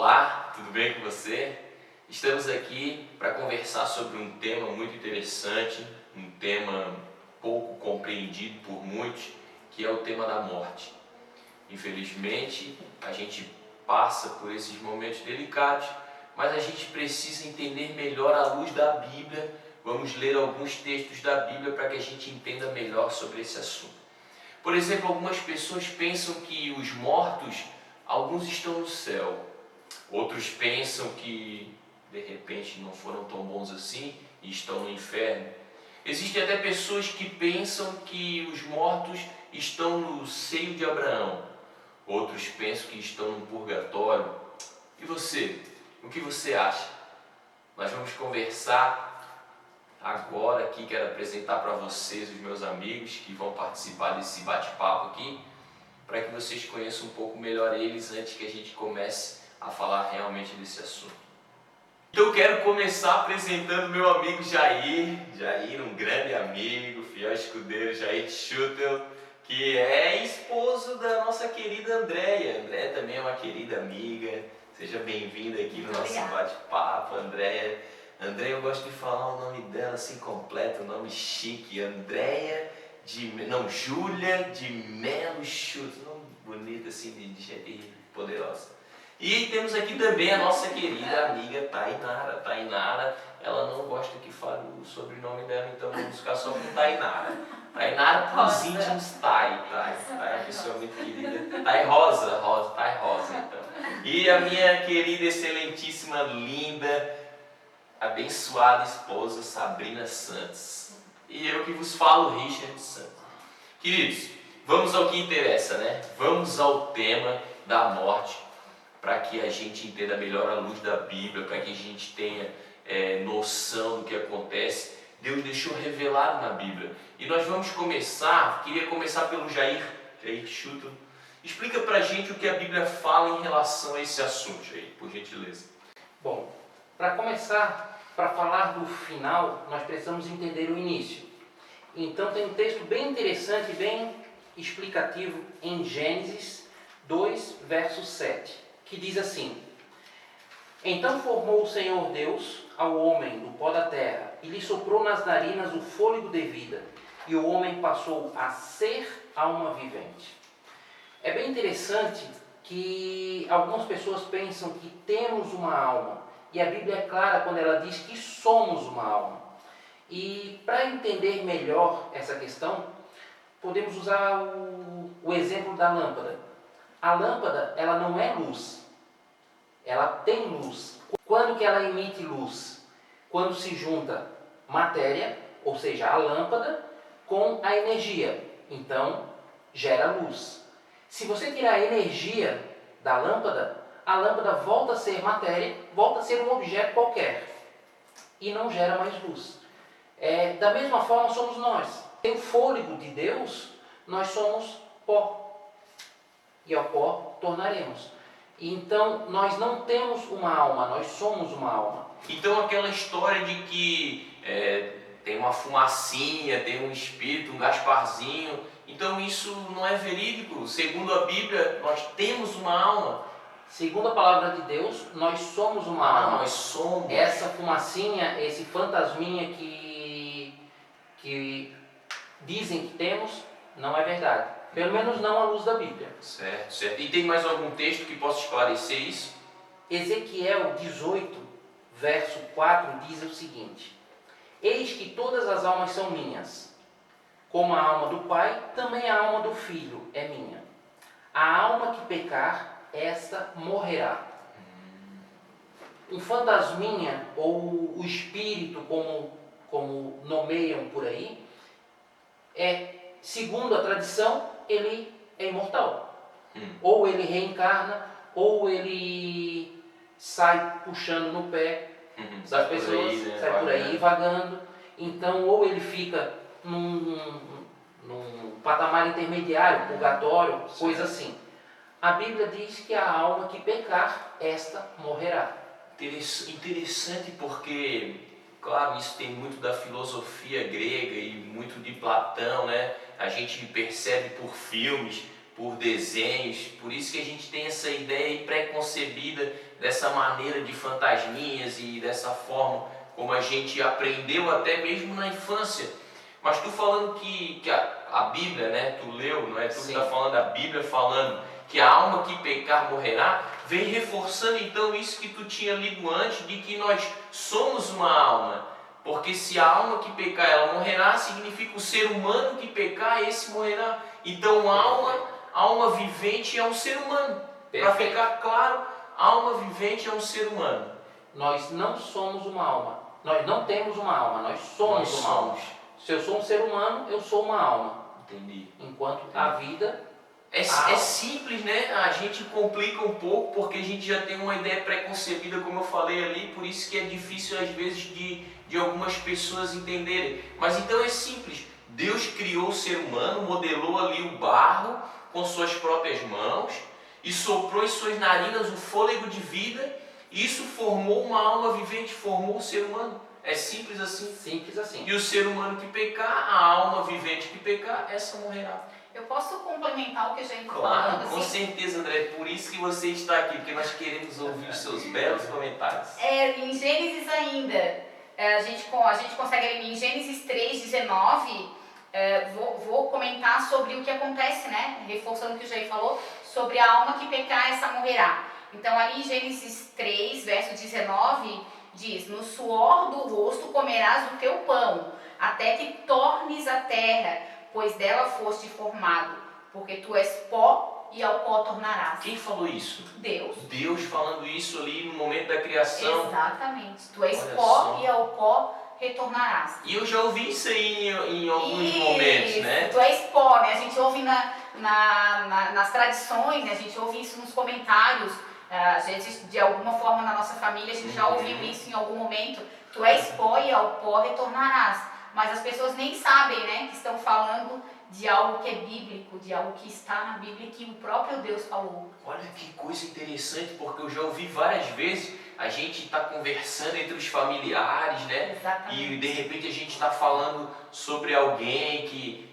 Olá, tudo bem com você? Estamos aqui para conversar sobre um tema muito interessante, um tema pouco compreendido por muitos, que é o tema da morte. Infelizmente, a gente passa por esses momentos delicados, mas a gente precisa entender melhor à luz da Bíblia. Vamos ler alguns textos da Bíblia para que a gente entenda melhor sobre esse assunto. Por exemplo, algumas pessoas pensam que os mortos, alguns estão no céu, outros pensam que de repente não foram tão bons assim e estão no inferno. Existem até pessoas que pensam que os mortos estão no seio de Abraão, outros pensam que estão no purgatório. E você? O que você acha? Nós vamos conversar agora aqui. Quero apresentar para vocês os meus amigos que vão participar desse bate-papo aqui, para que vocês conheçam um pouco melhor eles antes que a gente comece a falar realmente desse assunto. Então eu quero começar apresentando meu amigo Jair. Jair, um grande amigo, fiel escudeiro, Jair Schutel, que é esposo da nossa querida Andréia. Andréia também é uma querida amiga. Seja bem-vinda aqui no nosso bate-papo, Andréia. Andréia, eu gosto de falar o nome dela assim completo, o nome chique, Júlia de Melo Schutel, nome bonito assim de gente poderosa. E temos aqui também a nossa querida amiga Tainara. Tainara, ela não gosta que fale o sobrenome dela, então vamos ficar só com Tainara. Tainara para os íntimos, Thay é uma pessoa muito querida. Thay Rosa, então. E a minha querida, excelentíssima, linda, abençoada esposa Sabrina Santos. E eu que vos falo, Richard Santos. Queridos, vamos ao que interessa, né? Vamos ao tema da morte, para que a gente entenda melhor a luz da Bíblia, para que a gente tenha noção do que acontece. Deus deixou revelado na Bíblia. E nós vamos queria começar pelo Jair Schutel. Explica para a gente o que a Bíblia fala em relação a esse assunto, Jair, por gentileza. Bom, para começar, para falar do final, nós precisamos entender o início. Então tem um texto bem interessante, bem explicativo em Gênesis 2, verso 7, que diz assim: Então formou o Senhor Deus ao homem do pó da terra, e lhe soprou nas narinas o fôlego de vida, e o homem passou a ser alma vivente. É bem interessante que algumas pessoas pensam que temos uma alma, e a Bíblia é clara quando ela diz que somos uma alma. E para entender melhor essa questão, podemos usar o exemplo da lâmpada. A lâmpada, ela não é luz, ela tem luz. Quando que ela emite luz? Quando se junta matéria, ou seja, a lâmpada, com a energia. Então, gera luz. Se você tirar a energia da lâmpada, a lâmpada volta a ser matéria, volta a ser um objeto qualquer e não gera mais luz. Da mesma forma somos nós. Sem o fôlego de Deus, nós somos pó. E ao pó tornaremos. Então, nós não temos uma alma, nós somos uma alma. Então aquela história de que tem uma fumacinha, tem um espírito, um Gasparzinho, então isso não é verídico. Segundo a Bíblia, nós temos uma alma. Segundo a palavra de Deus, nós somos uma alma. Nós somos. Essa fumacinha, esse fantasminha que dizem que temos, não é verdade. Pelo menos não à luz da Bíblia. Certo. E tem mais algum texto que possa esclarecer isso? Ezequiel 18, verso 4, diz o seguinte: Eis que todas as almas são minhas, como a alma do Pai, também a alma do Filho é minha. A alma que pecar, esta morrerá. Um fantasminha, ou o espírito, como nomeiam por aí, segundo a tradição, ele é imortal. Ou ele reencarna, ou ele sai puxando no pé das pessoas, sai por aí vagando. Então, ou ele fica num patamar intermediário, purgatório, coisa assim. A Bíblia diz que a alma que pecar, esta morrerá. Interessante porque, claro, isso tem muito da filosofia grega e muito de Platão, né? A gente percebe por filmes, por desenhos, por isso que a gente tem essa ideia aí pré-concebida dessa maneira de fantasminhas e dessa forma como a gente aprendeu até mesmo na infância. Mas tu falando que a Bíblia, né, tu leu, não é? Tu está falando a Bíblia falando que a alma que pecar morrerá, vem reforçando então isso que tu tinha lido antes, de que nós somos uma alma. Porque se a alma que pecar ela morrerá, significa o ser humano que pecar, esse morrerá. Então a alma vivente é um ser humano. Para ficar claro, a alma vivente é um ser humano. Nós não somos uma alma. Nós não temos uma alma, nós somos uma alma. Se eu sou um ser humano, eu sou uma alma. Entendi. Enquanto a vida... É simples, né? A gente complica um pouco porque a gente já tem uma ideia pré-concebida, como eu falei ali, por isso que é difícil às vezes de algumas pessoas entenderem. Mas então é simples. Deus criou o ser humano, modelou ali o barro com suas próprias mãos e soprou em suas narinas o fôlego de vida, e isso formou uma alma vivente, formou o ser humano. É simples assim. Simples assim. E o ser humano que pecar, a alma vivente que pecar, essa morrerá. Eu posso complementar o que a gente falou? Claro, com certeza, André. Por isso que você está aqui, porque nós queremos ouvir os seus belos comentários. Em Gênesis ainda, a gente consegue em Gênesis 3:19, vou comentar sobre o que acontece, né? Reforçando o que o Jair falou, sobre a alma que pecar, essa morrerá. Então ali em Gênesis 3, verso 19, diz: no suor do rosto comerás o teu pão, até que tornes a terra, pois dela foste formado, porque tu és pó e ao pó tornarás. Quem falou isso? Deus. Deus falando isso ali no momento da criação. Exatamente. Tu és pó e ao pó retornarás. E eu já ouvi isso aí em alguns momentos, né? Tu és pó, né? A gente ouve nas tradições, né? A gente ouve isso nos comentários. A gente, de alguma forma, na nossa família, a gente já ouviu isso em algum momento. Tu és pó e ao pó retornarás. Mas as pessoas nem sabem, né, que estão falando de algo que é bíblico, de algo que está na Bíblia e que o próprio Deus falou. Olha que coisa interessante, porque eu já ouvi várias vezes, a gente está conversando entre os familiares, né? Exatamente. E de repente a gente está falando sobre alguém que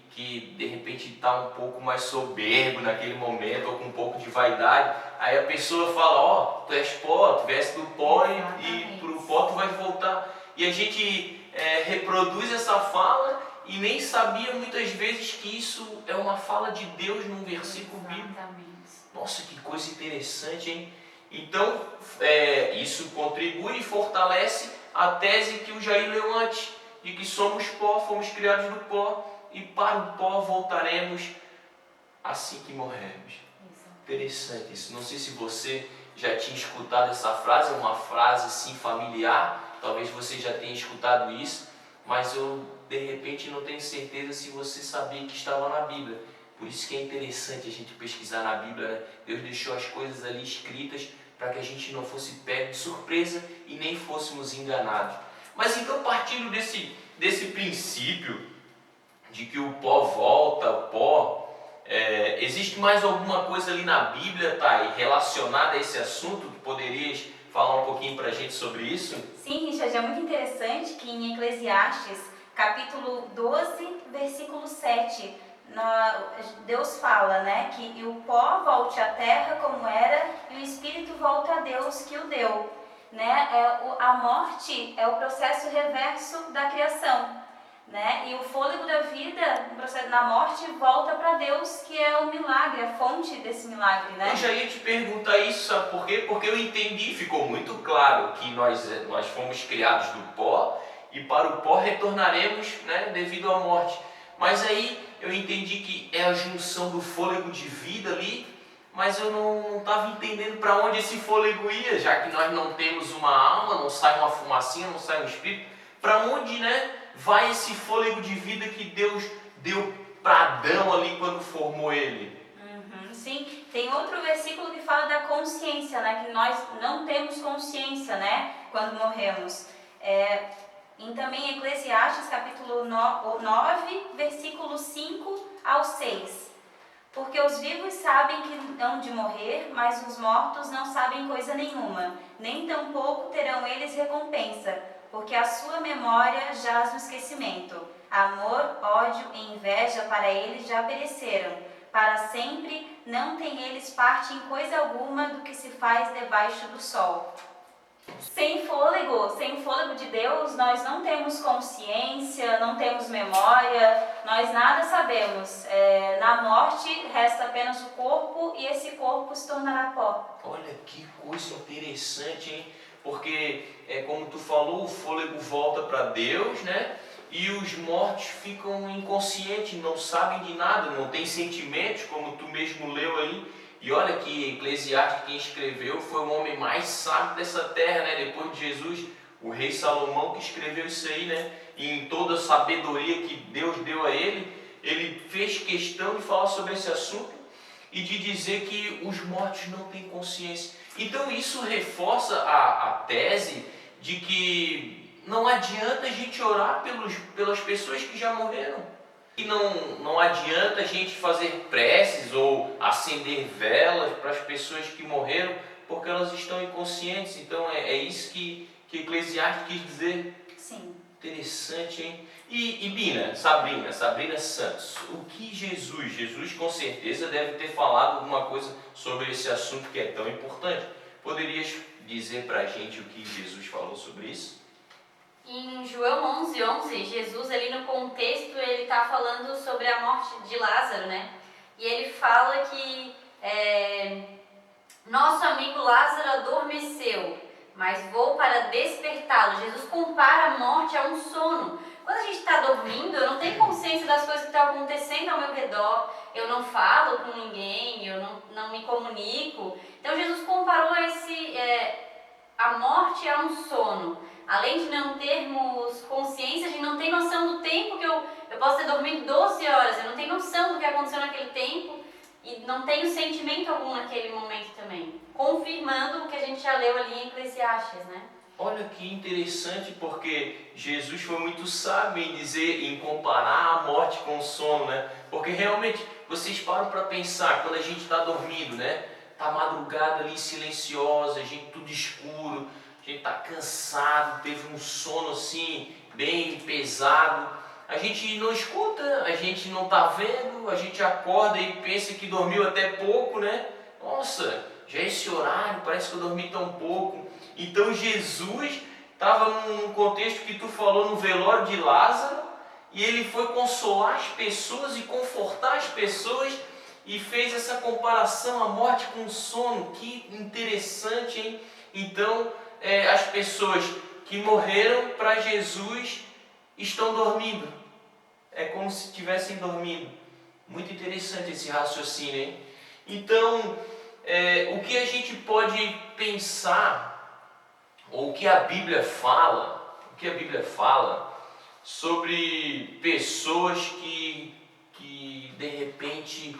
de repente está um pouco mais soberbo naquele momento, ou com um pouco de vaidade. Aí a pessoa fala, ó, tu és pó, tu vieste do pó e pro pó tu vais voltar. E a gente reproduz essa fala e nem sabia muitas vezes que isso é uma fala de Deus num versículo bíblico. Nossa, que coisa interessante, hein? Então, isso contribui e fortalece a tese que o Jair leu antes, de que somos pó, fomos criados do pó e para o pó voltaremos assim que morrermos. Interessante isso. Não sei se você já tinha escutado essa frase, é uma frase assim familiar. Talvez você já tenha escutado isso, mas eu de repente não tenho certeza se você sabia que estava na Bíblia. Por isso que é interessante a gente pesquisar na Bíblia, né? Deus deixou as coisas ali escritas para que a gente não fosse pego de surpresa e nem fôssemos enganados. Mas então, partindo desse princípio de que o pó volta, o pó, existe mais alguma coisa ali na Bíblia, Thay, relacionada a esse assunto? Tu poderias falar um pouquinho para a gente sobre isso? Sim, Richard, é muito interessante que em Eclesiastes, capítulo 12, versículo 7, Deus fala, né, que o pó volte à terra como era e o espírito volta a Deus que o deu. Né? A morte é o processo reverso da criação. Né? E o fôlego da vida, na morte, volta para Deus, que é o milagre, a fonte desse milagre, né? Eu já ia te perguntar isso, sabe por quê? Porque eu entendi, ficou muito claro que nós fomos criados do pó e para o pó retornaremos, né, devido à morte. Mas aí eu entendi que é a junção do fôlego de vida ali, mas eu não estava entendendo para onde esse fôlego ia, já que nós não temos uma alma, não sai uma fumacinha, não sai um espírito. Para onde, né, vai esse fôlego de vida que Deus deu para Adão ali quando formou ele? Sim, tem outro versículo que fala da consciência, né, que nós não temos consciência, né, quando morremos. E também Eclesiastes capítulo 9, versículos 5 ao 6. Porque os vivos sabem que hão de morrer, mas os mortos não sabem coisa nenhuma, nem tampouco terão eles recompensa, porque a sua memória jaz no esquecimento. Amor, ódio e inveja para eles já pereceram. para sempre, não tem eles parte em coisa alguma do que se faz debaixo do sol. Sem o fôlego de Deus, nós não temos consciência, não temos memória, nós nada sabemos. Na morte resta apenas o corpo e esse corpo se tornará pó. Olha que coisa interessante, hein? Porque, como tu falou, o fôlego volta para Deus, né? E os mortos ficam inconscientes, não sabem de nada, não têm sentimentos, como tu mesmo leu aí. E olha que Eclesiastes, quem escreveu, foi o homem mais sábio dessa terra, né? Depois de Jesus, o rei Salomão que escreveu isso aí, né? E em toda a sabedoria que Deus deu a ele fez questão de falar sobre esse assunto e de dizer que os mortos não têm consciência. Então isso reforça a tese de que não adianta a gente orar pelas pessoas que já morreram. E não adianta a gente fazer preces ou acender velas para as pessoas que morreram, porque elas estão inconscientes. Então é isso que Eclesiastes quis dizer. Sim. Interessante, hein? E Bina, Sabrina Santos, o que Jesus com certeza deve ter falado alguma coisa sobre esse assunto que é tão importante. Poderias dizer para a gente o que Jesus falou sobre isso? Em João 11:11, Jesus ali no contexto, ele está falando sobre a morte de Lázaro, né? E ele fala que nosso amigo Lázaro adormeceu, mas vou para despertá-lo. Jesus compara a morte a um sono. Quando a gente está dormindo, eu não tenho consciência das coisas que estão acontecendo ao meu redor, eu não falo com ninguém, eu não me comunico. Então Jesus comparou a morte a um sono. Além de não termos consciência, a gente não tem noção do tempo que eu posso ter dormido 12 horas, eu não tenho noção do que aconteceu naquele tempo e não tenho sentimento algum naquele momento também. Confirmando o que a gente já leu ali em Eclesiastes, né? Olha que interessante, porque Jesus foi muito sábio em comparar a morte com o sono, né? Porque realmente, vocês param para pensar, quando a gente está dormindo, né? Tá madrugada ali silenciosa, a gente tudo escuro, a gente está cansado, teve um sono assim, bem pesado. A gente não escuta, a gente não está vendo, a gente acorda e pensa que dormiu até pouco, né? Nossa, já é esse horário, parece que eu dormi tão pouco. Então Jesus estava num contexto que tu falou no velório de Lázaro, e ele foi consolar as pessoas e confortar as pessoas e fez essa comparação, a morte com o sono. Que interessante, hein? Então, as pessoas que morreram para Jesus estão dormindo. É como se estivessem dormindo. Muito interessante esse raciocínio, hein? Então, o que a gente pode pensar, ou o que a Bíblia fala, sobre pessoas que de repente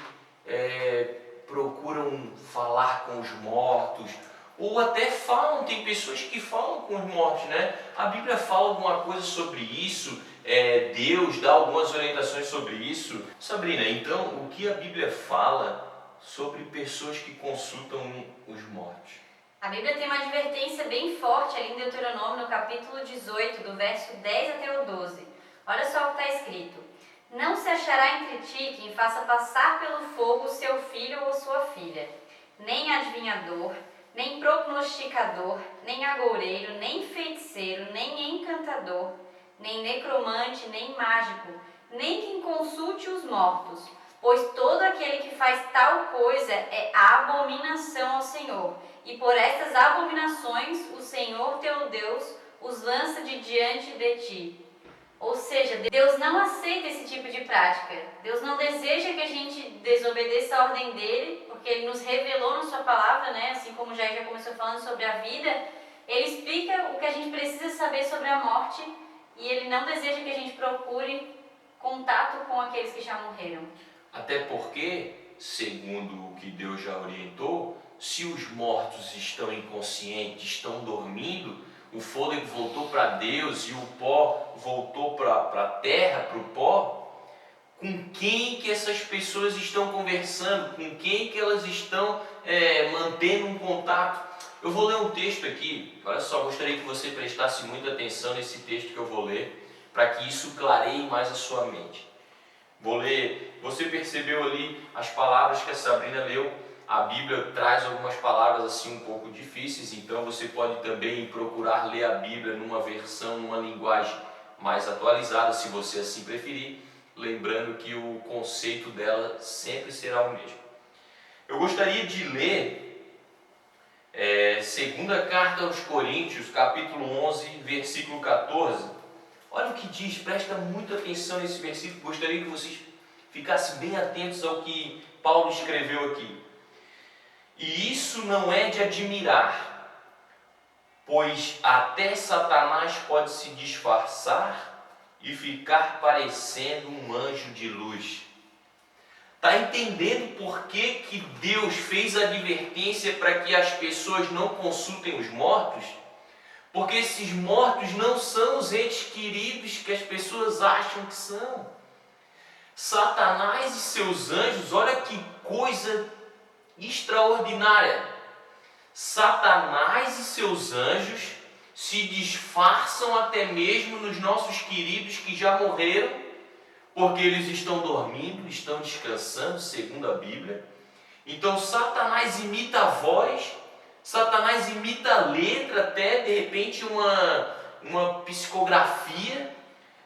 procuram falar com os mortos, ou até falam, tem pessoas que falam com os mortos, né? A Bíblia fala alguma coisa sobre isso, Deus dá algumas orientações sobre isso. Sabrina, então, o que a Bíblia fala sobre pessoas que consultam os mortos? A Bíblia tem uma advertência bem forte ali em Deuteronômio, no capítulo 18, do verso 10 até o 12. Olha só o que está escrito. Não se achará entre ti quem faça passar pelo fogo seu filho ou sua filha, nem adivinhador, nem prognosticador, nem agoureiro, nem feiticeiro, nem encantador, nem necromante, nem mágico, nem quem consulte os mortos, pois todo aquele que faz tal coisa é abominação ao Senhor. E por estas abominações o Senhor teu Deus os lança de diante de ti. Ou seja, Deus não aceita esse tipo de prática. Deus não deseja que a gente desobedeça a ordem dele, porque ele nos revelou na sua palavra, né? Assim como já começou falando sobre a vida, ele explica o que a gente precisa saber sobre a morte e ele não deseja que a gente procure contato com aqueles que já morreram. Até porque, segundo o que Deus já orientou, se os mortos estão inconscientes, estão dormindo, o fôlego voltou para Deus e o pó voltou para a terra, para o pó, com quem que essas pessoas estão conversando, com quem que elas estão mantendo um contato? Eu vou ler um texto aqui, olha só, gostaria que você prestasse muita atenção nesse texto que eu vou ler, para que isso clareie mais a sua mente. Vou ler, você percebeu ali as palavras que a Sabrina leu, a Bíblia traz algumas palavras assim um pouco difíceis, então você pode também procurar ler a Bíblia numa versão, numa linguagem mais atualizada, se você assim preferir, lembrando que o conceito dela sempre será o mesmo. Eu gostaria de ler segunda carta aos Coríntios, capítulo 11, versículo 14. Olha o que diz, presta muita atenção nesse versículo, gostaria que vocês ficassem bem atentos ao que Paulo escreveu aqui. E isso não é de admirar, pois até Satanás pode se disfarçar e ficar parecendo um anjo de luz. Está entendendo por que Deus fez a advertência para que as pessoas não consultem os mortos? Porque esses mortos não são os entes queridos que as pessoas acham que são. Satanás e seus anjos, olha que coisa extraordinária. Satanás e seus anjos se disfarçam até mesmo nos nossos queridos que já morreram, porque eles estão dormindo, estão descansando, segundo a Bíblia. Então Satanás imita a voz, Satanás imita a letra, até de repente uma psicografia.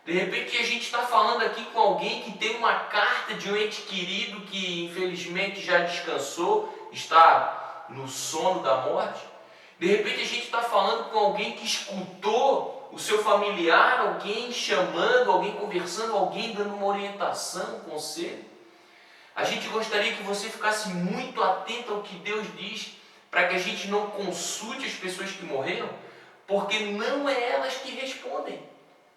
De repente a gente está falando aqui com alguém que tem uma carta de um ente querido que infelizmente já descansou, está no sono da morte. De repente a gente está falando com alguém que escutou o seu familiar, alguém chamando, alguém conversando, alguém dando uma orientação, um conselho. A gente gostaria que você ficasse muito atento ao que Deus diz, para que a gente não consulte as pessoas que morreram, porque não é elas que respondem.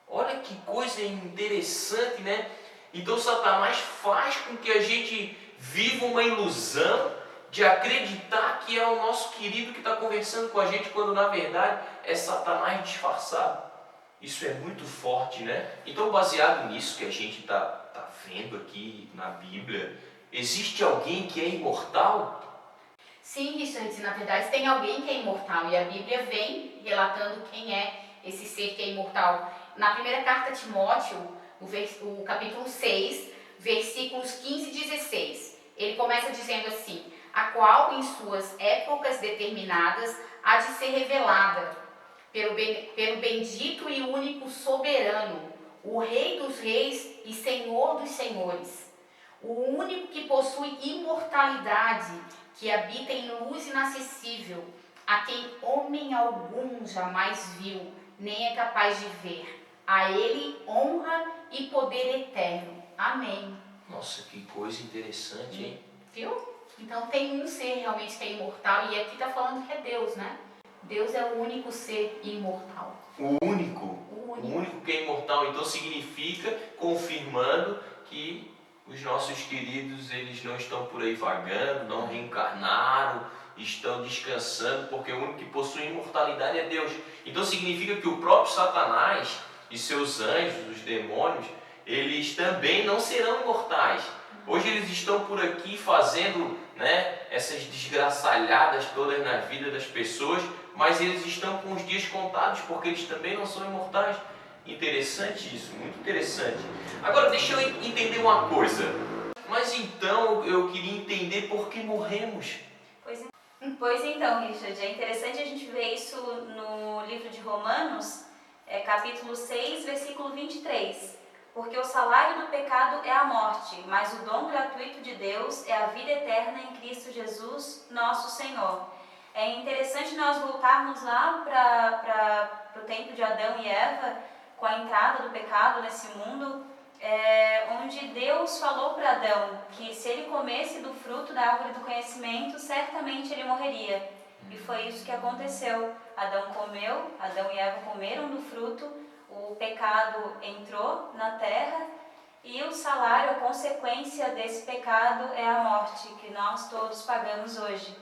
Olha que coisa interessante, né? Então Satanás faz com que a gente viva uma ilusão de acreditar que é o nosso querido que está conversando com a gente, quando na verdade é Satanás disfarçado. Isso é muito forte, né? Então, baseado nisso que a gente está vendo aqui na Bíblia, existe alguém que é imortal? Sim, Richard, na verdade tem alguém que é imortal e a Bíblia vem relatando quem é esse ser que é imortal. Na primeira carta a Timóteo, o capítulo 6, versículos 15 e 16, ele começa dizendo assim: a qual em suas épocas determinadas há de ser revelada pelo bendito e único soberano, o Rei dos reis e Senhor dos senhores, o único que possui imortalidade, que habita em luz inacessível, a quem homem algum jamais viu, nem é capaz de ver. A ele honra e poder eterno. Amém. Nossa, que coisa interessante, hein? Viu? Então tem um ser realmente que é imortal, e aqui está falando que é Deus, né? Deus é o único ser imortal. O único que é imortal. Então significa, confirmando que os nossos queridos, eles não estão por aí vagando, não reencarnaram, estão descansando, porque o único que possui imortalidade é Deus. Então significa que o próprio Satanás e seus anjos, os demônios, eles também não serão imortais. Hoje eles estão por aqui fazendo, né, essas desgraçalhadas todas na vida das pessoas, mas eles estão com os dias contados, porque eles também não são imortais. Interessante isso, muito interessante. Agora deixa eu entender uma coisa. Mas então eu queria entender por que morremos. Pois então, Richard, é interessante a gente ver isso no livro de Romanos, capítulo 6, versículo 23. Porque o salário do pecado é a morte, mas o dom gratuito de Deus é a vida eterna em Cristo Jesus, nosso Senhor. É interessante nós voltarmos lá para o tempo de Adão e Eva, com a entrada do pecado nesse mundo, onde Deus falou para Adão que se ele comesse do fruto da árvore do conhecimento, certamente ele morreria. E foi isso que aconteceu. Adão e Eva comeram do fruto, o pecado entrou na terra e o salário, a consequência desse pecado é a morte, que nós todos pagamos hoje.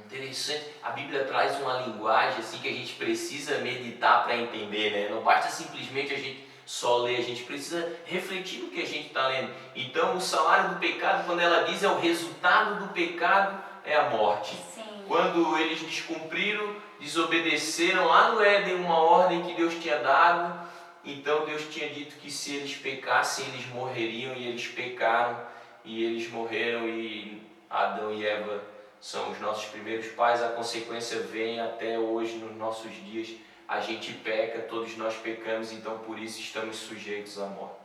Interessante. A Bíblia traz uma linguagem assim que a gente precisa meditar para entender, né? Não basta simplesmente a gente só ler, a gente precisa refletir no que a gente está lendo. Então, o salário do pecado, quando ela diz, é o resultado do pecado, é a morte. Sim. Quando eles descumpriram, desobedeceram lá no Éden uma ordem que Deus tinha dado, então Deus tinha dito que se eles pecassem, eles morreriam, e eles pecaram, e eles morreram, e Adão e Eva são os nossos primeiros pais. A consequência vem até hoje, nos nossos dias. A gente peca, todos nós pecamos, então por isso estamos sujeitos à morte.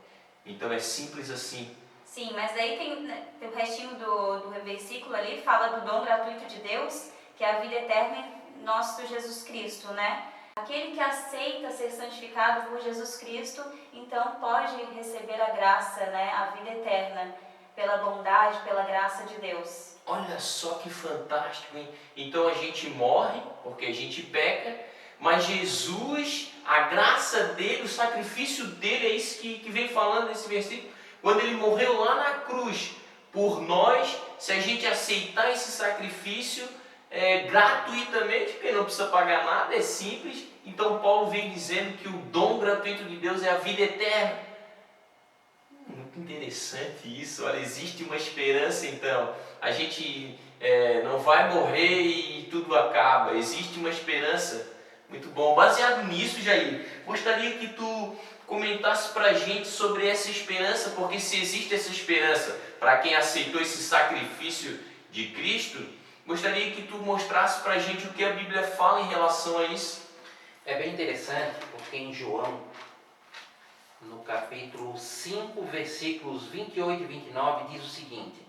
Então é simples assim. Sim, mas daí tem, né, tem o restinho do versículo ali, fala do dom gratuito de Deus, que é a vida eterna em nosso Jesus Cristo, né? Aquele que aceita ser santificado por Jesus Cristo, então pode receber a graça, né, a vida eterna, pela bondade, pela graça de Deus. Olha só que fantástico, hein? Então a gente morre porque a gente peca, mas Jesus, a graça dele, o sacrifício dele, é isso que vem falando nesse versículo. Quando ele morreu lá na cruz por nós, se a gente aceitar esse sacrifício gratuitamente, porque não precisa pagar nada, é simples. Então Paulo vem dizendo que o dom gratuito de Deus é a vida eterna. Muito interessante isso. Olha, existe uma esperança então. A gente não vai morrer e tudo acaba. Existe uma esperança. Muito bom. Baseado nisso, Jair, gostaria que tu comentasse para a gente sobre essa esperança, porque se existe essa esperança para quem aceitou esse sacrifício de Cristo, gostaria que tu mostrasse para a gente o que a Bíblia fala em relação a isso. É bem interessante, porque em João, no capítulo 5, versículos 28 e 29, diz o seguinte: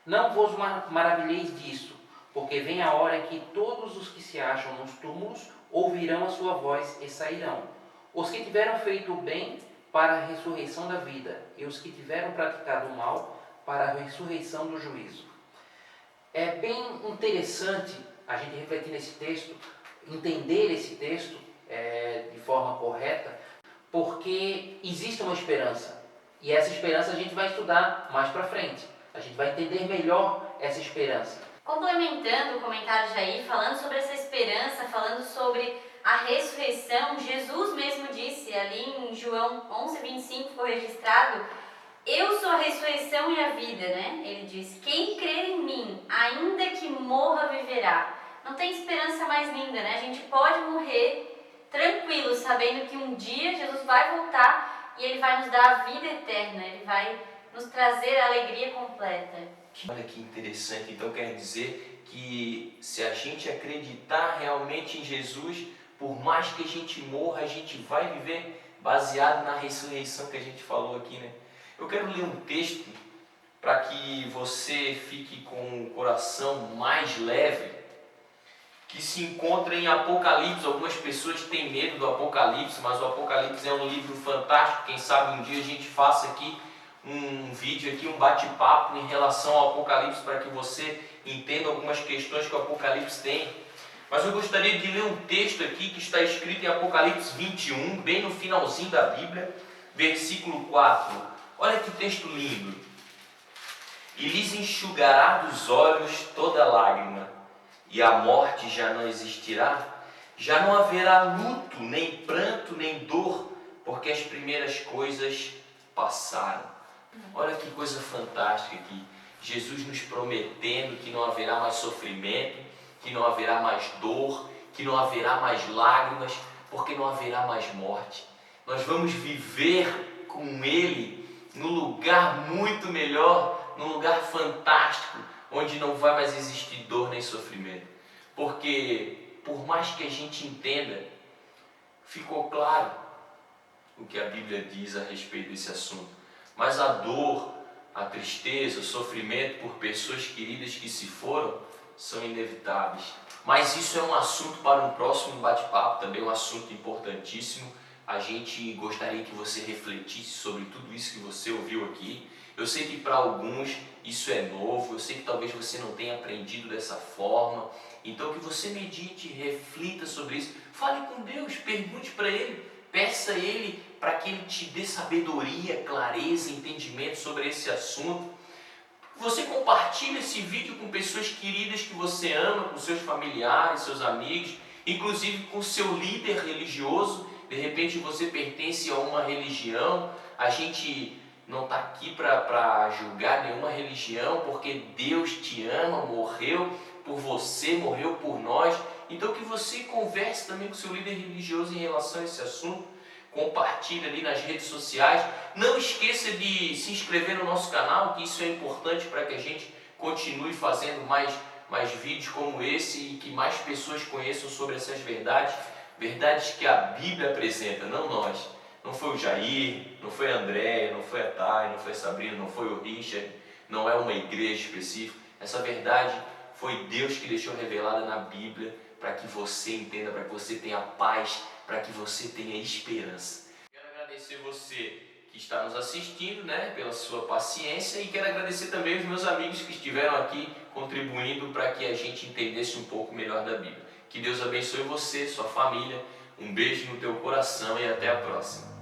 Não vos maravilheis disso, porque vem a hora em que todos os que se acham nos túmulos ouvirão a sua voz e sairão. Os que tiveram feito o bem para a ressurreição da vida, e os que tiveram praticado o mal para a ressurreição do juízo. É bem interessante a gente refletir nesse texto, entender esse texto de forma correta, porque existe uma esperança. E essa esperança a gente vai estudar mais para frente. A gente vai entender melhor essa esperança. Complementando o comentário de Jair, falando sobre essa esperança, falando sobre a ressurreição, Jesus mesmo disse ali em João 11:25, foi registrado: Eu sou a ressurreição e a vida, né? Ele diz: Quem crer em mim, ainda que morra, viverá. Não tem esperança mais linda, né? A gente pode morrer tranquilo, sabendo que um dia Jesus vai voltar e Ele vai nos dar a vida eterna, Ele vai nos trazer a alegria completa. Olha que interessante. Então quer dizer que se a gente acreditar realmente em Jesus, por mais que a gente morra, a gente vai viver baseado na ressurreição que a gente falou aqui, né? Eu quero ler um texto para que você fique com o coração mais leve, que se encontra em Apocalipse. Algumas pessoas têm medo do Apocalipse, mas o Apocalipse é um livro fantástico. Quem sabe um dia a gente faça aqui um vídeo, aqui, um bate-papo em relação ao Apocalipse, para que você entenda algumas questões que o Apocalipse tem. Mas eu gostaria de ler um texto aqui que está escrito em Apocalipse 21, bem no finalzinho da Bíblia, versículo 4. Olha que texto lindo. E lhes enxugará dos olhos toda lágrima, e a morte já não existirá, já não haverá luto, nem pranto, nem dor, porque as primeiras coisas passaram. Olha que coisa fantástica aqui. Jesus nos prometendo que não haverá mais sofrimento, que não haverá mais dor, que não haverá mais lágrimas, porque não haverá mais morte. Nós vamos viver com Ele num lugar muito melhor, num lugar fantástico, onde não vai mais existir dor nem sofrimento. Porque, por mais que a gente entenda, ficou claro o que a Bíblia diz a respeito desse assunto. Mas a dor, a tristeza, o sofrimento por pessoas queridas que se foram são inevitáveis. Mas isso é um assunto para um próximo bate-papo, também um assunto importantíssimo. A gente gostaria que você refletisse sobre tudo isso que você ouviu aqui. Eu sei que para alguns isso é novo, eu sei que talvez você não tenha aprendido dessa forma. Então que você medite, reflita sobre isso. Fale com Deus, pergunte para Ele, peça a Ele para que Ele te dê sabedoria, clareza, entendimento sobre esse assunto. Você compartilhe esse vídeo com pessoas queridas que você ama, com seus familiares, seus amigos, inclusive com seu líder religioso. De repente você pertence a uma religião. A gente não está aqui para julgar nenhuma religião, porque Deus te ama, morreu por você, morreu por nós. Então que você converse também com seu líder religioso em relação a esse assunto. compartilhe ali nas redes sociais. Não esqueça de se inscrever no nosso canal, que isso é importante para que a gente continue fazendo mais vídeos como esse e que mais pessoas conheçam sobre essas verdades. Verdades que a Bíblia apresenta, não nós. Não foi o Jair, não foi a Andréia, não foi a Thay, não foi a Sabrina, não foi o Richard, não é uma igreja específica. Essa verdade foi Deus que deixou revelada na Bíblia para que você entenda, para que você tenha paz, para que você tenha esperança. Quero agradecer você que está nos assistindo, né, pela sua paciência, e quero agradecer também os meus amigos que estiveram aqui contribuindo para que a gente entendesse um pouco melhor da Bíblia. Que Deus abençoe você, sua família, um beijo no teu coração e até a próxima.